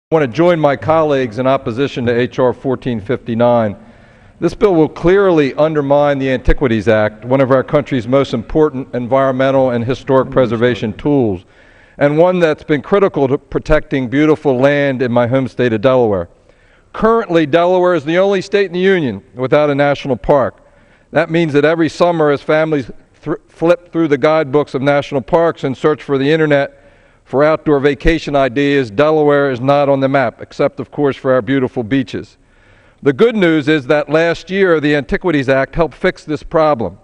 I want to join my colleagues in opposition to H.R. 1459. This bill will clearly undermine the Antiquities Act, one of our country's most important environmental and historic preservation tools, and one that's been critical to protecting beautiful land in my home state of Delaware. Currently, Delaware is the only state in the Union without a national park. That means that every summer, as families flip through the guidebooks of national parks and search for the internet for outdoor vacation ideas, Delaware is not on the map, except, of course, for our beautiful beaches. The good news is that last year, the Antiquities Act helped fix this problem.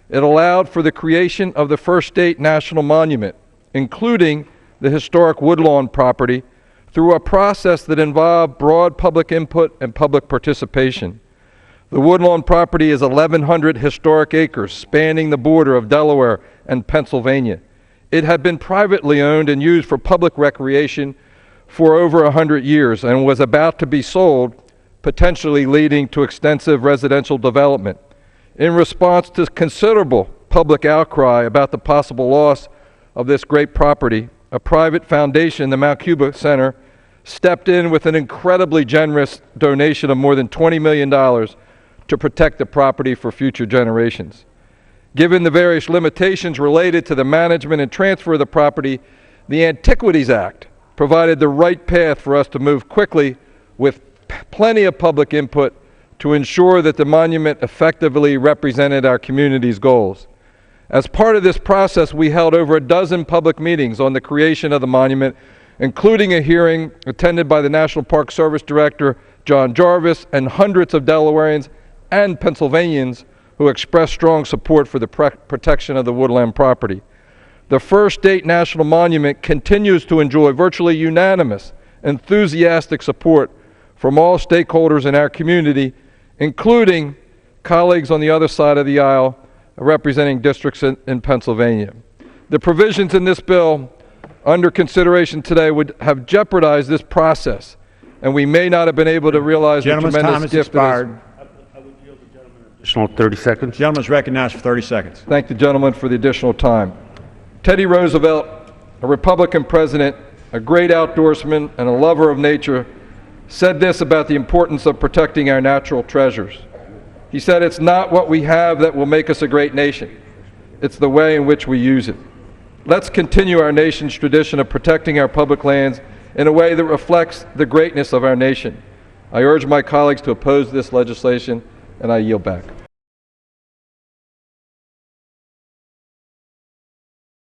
It allowed for the creation of the first state national monument, including the historic Woodlawn property, through a process that involved broad public input and public participation. The Woodlawn property is 1,100 historic acres spanning the border of Delaware and Pennsylvania. It had been privately owned and used for public recreation for over 100 years and was about to be sold, potentially leading to extensive residential development. In response to considerable public outcry about the possible loss of this great property, a private foundation, the Mount Cuba Center, stepped in with an incredibly generous donation of more than $20 million to protect the property for future generations. Given the various limitations related to the management and transfer of the property, the Antiquities Act provided the right path for us to move quickly with plenty of public input to ensure that the monument effectively represented our community's goals. As part of this process, we held over a dozen public meetings on the creation of the monument, including a hearing attended by the National Park Service Director, John Jarvis, and hundreds of Delawareans and Pennsylvanians who expressed strong support for the protection of the woodland property. The first state national monument continues to enjoy virtually unanimous, enthusiastic support from all stakeholders in our community, including colleagues on the other side of the aisle representing districts in Pennsylvania. The provisions in this bill under consideration today would have jeopardized this process, and we may not have been able to realize the tremendous gift that is. Additional 30 seconds. Gentleman's recognized for 30 seconds. Thank the gentleman for the additional time. Teddy Roosevelt, a Republican president, a great outdoorsman, and a lover of nature, said this about the importance of protecting our natural treasures. He said, "It's not what we have that will make us a great nation. It's the way in which we use it." Let's continue our nation's tradition of protecting our public lands in a way that reflects the greatness of our nation. I urge my colleagues to oppose this legislation, and I yield back.